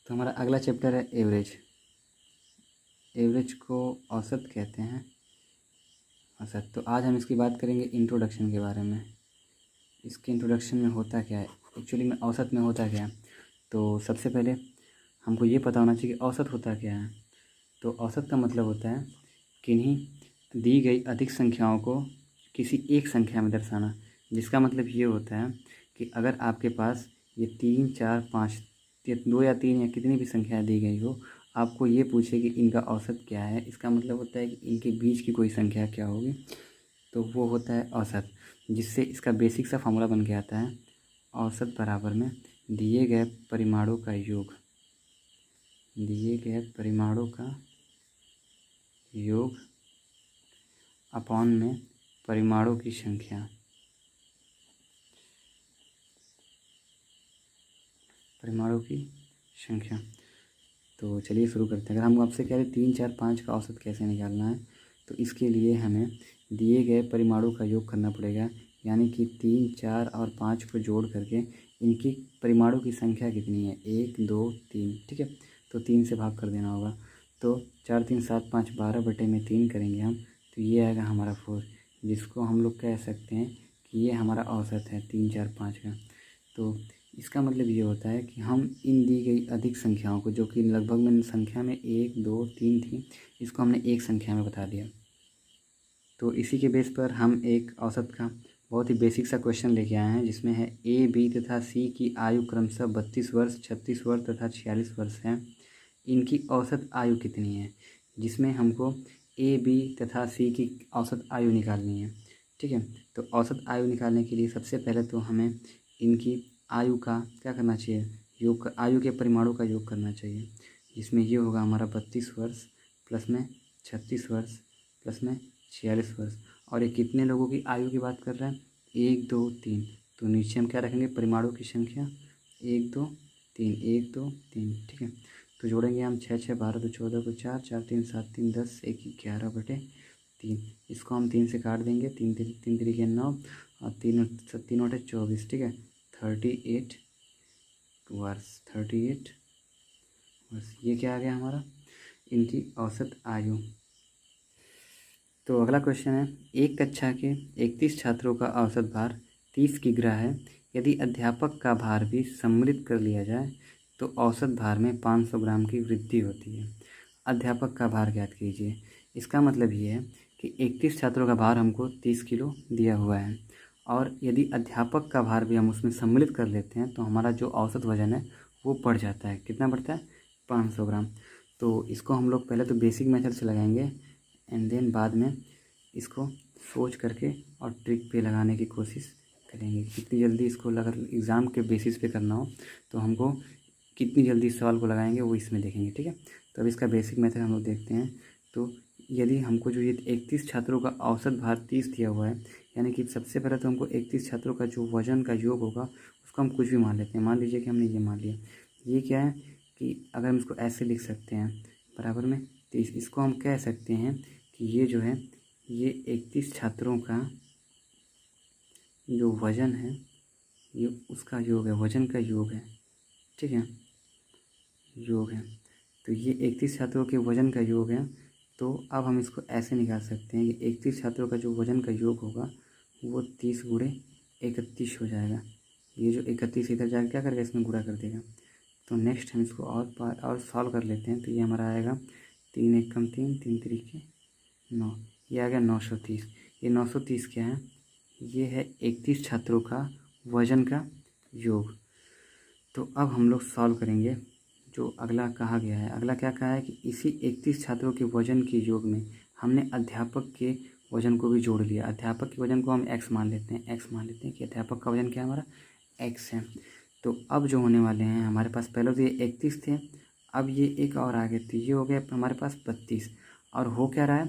तो हमारा अगला चैप्टर है एवरेज। एवरेज को औसत कहते हैं, औसत। तो आज हम इसकी बात करेंगे इंट्रोडक्शन के बारे में। इसके इंट्रोडक्शन में होता क्या है, एक्चुअली में औसत में होता क्या है। तो सबसे पहले हमको ये पता होना चाहिए कि औसत होता क्या है। तो औसत का मतलब होता है किन्हीं दी गई अधिक संख्याओं को किसी एक संख्या में दर्शाना। जिसका मतलब ये होता है कि अगर आपके पास ये 3, 4, 5 2 या 3 या कितनी भी संख्या दी गई हो, आपको ये पूछे कि इनका औसत क्या है, इसका मतलब होता है कि इनके बीच की कोई संख्या क्या होगी, तो वो होता है औसत। जिससे इसका बेसिक सा फॉर्मूला बन के आता है, औसत बराबर में दिए गए परिमाणों का योग, दिए गए परिमाणों का योग अपॉन में परिमाणों की संख्या, परिमाणों की संख्या। तो चलिए शुरू करते हैं। अगर हम आपसे कह रहे 3, 4, 5 का औसत कैसे निकालना है, तो इसके लिए हमें दिए गए परिमाणों का योग करना पड़ेगा। यानी कि 3, 4 और 5 को जोड़ करके इनकी परिमाणों की संख्या कितनी है, 1, 2, 3। ठीक है, तो 3 से भाग कर देना होगा। तो 4, 3, 7, 5 12/3 करेंगे हम, तो ये आएगा हमारा 4, जिसको हम लोग कह सकते हैं कि ये हमारा औसत है 3, 4, 5 का। तो इसका मतलब ये होता है कि हम इन दी गई अधिक संख्याओं को, जो कि लगभग में संख्या में 1, 2, 3 थी, इसको हमने एक संख्या में बता दिया। तो इसी के बेस पर हम एक औसत का बहुत ही बेसिक सा क्वेश्चन लेके आए हैं, जिसमें है ए, बी तथा सी की आयु क्रमशः 32 वर्ष, 36 वर्ष तथा 46 वर्ष है। इनकी औसत आयु कितनी है, जिसमें हमको ए, बी तथा सी की औसत आयु निकालनी है। ठीक है, तो औसत आयु निकालने के लिए सबसे पहले तो हमें इनकी आयु का क्या करना चाहिए, योग, आयु के परिमाणों का योग करना चाहिए। जिसमें ये होगा हमारा 32 वर्ष प्लस में 36 वर्ष प्लस में 46 वर्ष। और ये कितने लोगों की आयु की बात कर रहे हैं, 1, 2, 3। तो नीचे हम क्या रखेंगे, परिमाणों की संख्या 1, 2, 3, 1, 2, 3। ठीक है, तो जोड़ेंगे हम 6, 6, 12 तो 14 को 4, 4, 3, 7, 3, 10, 1, 11/3। इसको हम 3 से काट देंगे, 3 3 9 और 3 3 8 24। ठीक है, 38 वर्ष, 38 वर्ष। ये क्या आ गया हमारा, इनकी औसत आयु। तो अगला क्वेश्चन है, एक कक्षा के 31 छात्रों का औसत भार 30 किग्रा है। यदि अध्यापक का भार भी सम्मिलित कर लिया जाए तो औसत भार में 500 ग्राम की वृद्धि होती है। अध्यापक का भार ज्ञात कीजिए। इसका मतलब ये है कि 31 छात्रों का भार हमको 30 किलो दिया हुआ है, और यदि अध्यापक का भार भी हम उसमें सम्मिलित कर लेते हैं तो हमारा जो औसत वजन है वो बढ़ जाता है। कितना बढ़ता है, 500 ग्राम। तो इसको हम लोग पहले तो बेसिक मेथड से लगाएंगे, एंड देन बाद में इसको सोच करके और ट्रिक पे लगाने की कोशिश करेंगे। कितनी जल्दी इसको अगर एग्ज़ाम के बेसिस पे करना हो तो हमको कितनी जल्दी इस सवाल को लगाएंगे वो इसमें देखेंगे। ठीक है, तो अब इसका बेसिक मेथड हम लोग देखते हैं। तो यदि हमको जो ये 31 छात्रों का औसत भार 30 दिया हुआ है, यानी कि सबसे पहले तो हमको 31 छात्रों का जो वजन का योग होगा उसको हम कुछ भी मान लेते हैं। मान लीजिए कि हमने ये मान लिया, ये क्या है कि अगर हम इसको ऐसे लिख सकते हैं बराबर में 30, इसको हम कह सकते हैं कि ये जो है ये 31 छात्रों का जो वज़न है ये उसका योग है, वज़न का योग है। ठीक है, योग है। तो ये 31 छात्रों के वज़न का योग है। तो अब हम इसको ऐसे निकाल सकते हैं कि 31 छात्रों का जो वज़न का योग होगा वो 30 गुणे 31 हो जाएगा। ये जो 31 इधर जाकर क्या करेगा, इसमें गुणा कर देगा। तो नेक्स्ट हम इसको और सॉल्व कर लेते हैं। तो ये हमारा आएगा 3 1 कम 3, 3 3 9, ये आ गया 930। ये 930 क्या है, ये है 31 छात्रों का वज़न का योग। तो अब हम लोग सॉल्व करेंगे जो अगला कहा गया है। अगला क्या कहा है कि इसी 31 छात्रों के वज़न के योग में हमने अध्यापक के वज़न को भी जोड़ लिया। अध्यापक के वज़न को हम x मान लेते हैं, x मान लेते हैं कि अध्यापक का वज़न क्या है, हमारा x है। तो अब जो होने वाले हैं हमारे पास, पहले तो ये 31 थे, अब ये एक और आ गए, तो ये हो गया हमारे पास 32। और हो क्या रहा है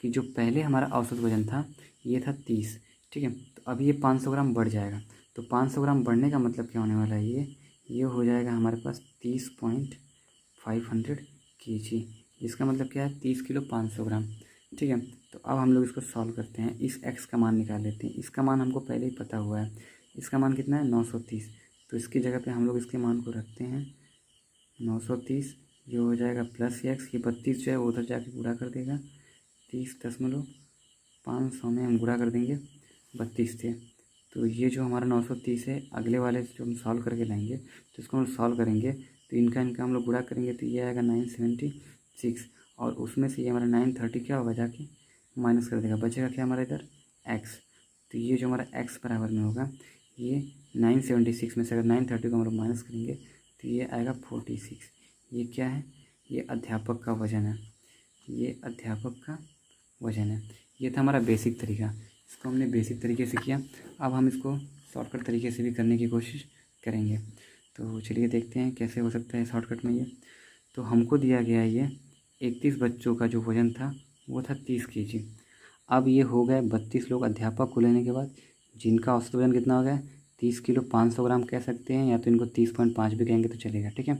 कि जो पहले हमारा औसत वज़न था ये था 30। ठीक है, तो अब ये 500 ग्राम बढ़ जाएगा। तो 500 ग्राम बढ़ने का मतलब क्या होने वाला है, ये हो जाएगा हमारे पास 30.500 kg, जिसका मतलब क्या है 30 किलो 500 ग्राम। ठीक है, तो अब हम लोग इसको सॉल्व करते हैं। इस x का मान निकाल लेते हैं। इसका मान हमको पहले ही पता हुआ है, इसका मान कितना है 930। तो इसकी जगह पे हम लोग इसके मान को रखते हैं 930 ये हो जाएगा प्लस एक्स, ये 32 जो है वो उधर जाके गुणा कर देगा 30.500 में हम गुणा कर देंगे 32 से। तो ये जो हमारा 930 है अगले वाले से जो हम सॉल्व करके लाएंगे तो इसको हम सॉल्व करेंगे तो इनका हम लोग गुणा करेंगे तो ये आएगा 976 और उसमें से ये हमारा 930 क्या होगा जाके माइनस कर देगा, बचेगा क्या हमारा इधर एक्स। तो ये जो हमारा एक्स बराबर में होगा ये 976 में से अगर 930 को हम लोग माइनस करेंगे तो ये आएगा 46। ये क्या है, ये अध्यापक का वजन है, ये अध्यापक का वजन है। ये था हमारा बेसिक तरीका, इसको हमने बेसिक तरीके से किया। अब हम इसको शॉर्टकट तरीके से भी करने की कोशिश करेंगे। तो चलिए देखते हैं कैसे हो सकता है शॉर्टकट में ये। तो हमको दिया गया ये 31 बच्चों का जो वज़न था वो था 30 kg। अब ये हो गए 32 लोग अध्यापक को लेने के बाद, जिनका औसत वजन कितना हो गया 30 किलो 500 ग्राम कह सकते हैं, या तो इनको 30.5 भी कहेंगे तो चलेगा, ठीक है।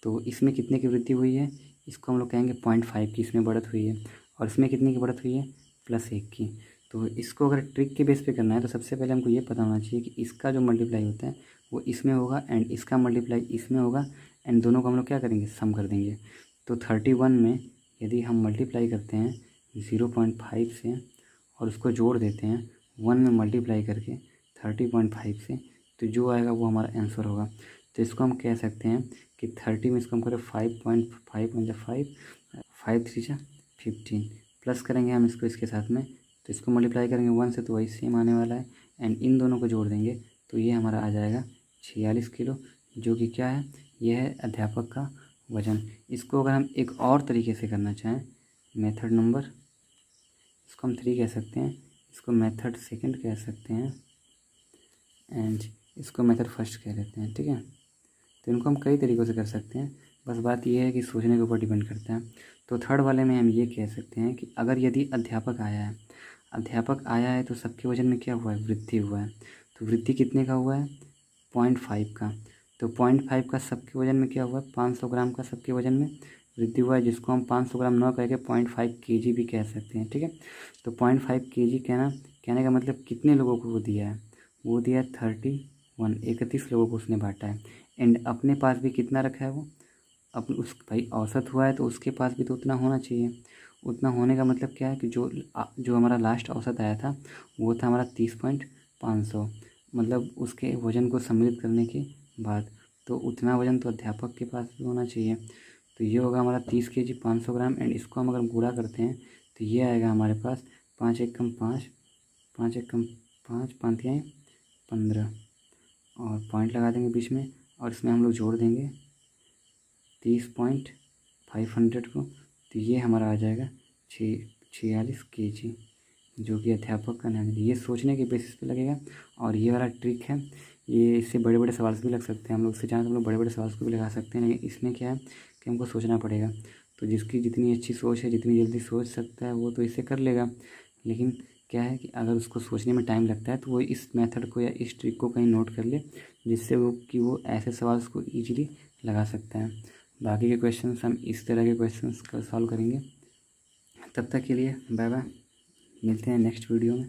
तो इसमें कितने की वृद्धि हुई है, इसको हम लोग कहेंगे 0.5 की इसमें बढ़त हुई है, और इसमें कितने की बढ़त हुई है +1 की। तो इसको अगर ट्रिक के बेस पे करना है तो सबसे पहले हमको ये पता होना चाहिए कि इसका जो मल्टीप्लाई होता है वो इसमें होगा एंड इसका मल्टीप्लाई इसमें होगा एंड दोनों को हम लोग क्या करेंगे सम कर देंगे। तो 31 में यदि हम मल्टीप्लाई करते हैं 0.5 से और उसको जोड़ देते हैं 1 में मल्टीप्लाई करके 30.5 से, तो जो आएगा वो हमारा आंसर होगा। तो इसको हम कह सकते हैं कि 30 में इसको हम करें 5.5 मतलब 5 3 15 प्लस करेंगे हम इसको इसके साथ में, तो इसको मल्टीप्लाई करेंगे 1 से तो वही सेम आने वाला है एंड इन दोनों को जोड़ देंगे तो ये हमारा आ जाएगा 46 किलो, जो कि क्या है यह है अध्यापक का वज़न। इसको अगर हम एक और तरीके से करना चाहें, मेथड नंबर इसको हम 3 कह सकते हैं, इसको मेथड सेकंड कह सकते हैं एंड इसको मेथड फर्स्ट कह लेते हैं, ठीक है। तो इनको हम कई तरीक़ों से कर सकते हैं, बस बात यह है कि सोचने के ऊपर डिपेंड करता है। तो थर्ड वाले में हम ये कह सकते हैं कि अगर यदि अध्यापक आया है तो सबके वजन में क्या हुआ है वृद्धि हुआ है। तो वृद्धि कितने का हुआ है 0.5 का, तो 0.5 का सबके वजन में क्या हुआ है 500 ग्राम का सबके वजन में वृद्धि हुआ है, जिसको हम 500 ग्राम न कह के 0.5 kg भी कह सकते हैं, ठीक है। तो 0.5 kg कहने का मतलब कितने लोगों को वो दिया है, वो दिया 31 लोगों को उसने बांटा है एंड अपने पास भी कितना रखा है वो अपने उस भाई औसत हुआ है तो उसके पास भी तो उतना होना चाहिए। उतना होने का मतलब क्या है कि जो हमारा लास्ट औसत आया था वो था हमारा 30.500, मतलब उसके वज़न को सम्मिलित करने के बाद, तो उतना वज़न तो अध्यापक के पास भी होना चाहिए। तो ये होगा हमारा 30 kg 500 ग्राम एंड इसको हम अगर गुणा करते हैं तो ये आएगा हमारे पास 5 एक कम 5 5 एक कम 5 5 तिहाई 15 और पॉइंट लगा देंगे बीच में और इसमें हम लोग जोड़ देंगे 30.500 को, तो ये हमारा आ जाएगा 46 kg, जो कि अध्यापक का नाम है। ये सोचने के बेसिस पे लगेगा और ये वाला ट्रिक है, ये इससे बड़े बड़े सवाल भी लग सकते हैं, हम लोग इससे चाहें तो हम लोग बड़े बड़े सवाल को भी लगा सकते हैं, लेकिन इसमें क्या है कि हमको सोचना पड़ेगा। तो जिसकी जितनी अच्छी सोच है, जितनी जल्दी सोच सकता है वो तो इसे कर लेगा, लेकिन क्या है कि अगर उसको सोचने में टाइम लगता है तो वो इस मेथड को या इस ट्रिक को कहीं नोट कर ले, जिससे वो ऐसे सवाल को ईजिली लगा सकता है। बाकी के क्वेश्चंस हम इस तरह के क्वेश्चंस का सॉल्व करेंगे। तब तक के लिए बाय बाय, मिलते हैं नेक्स्ट वीडियो में।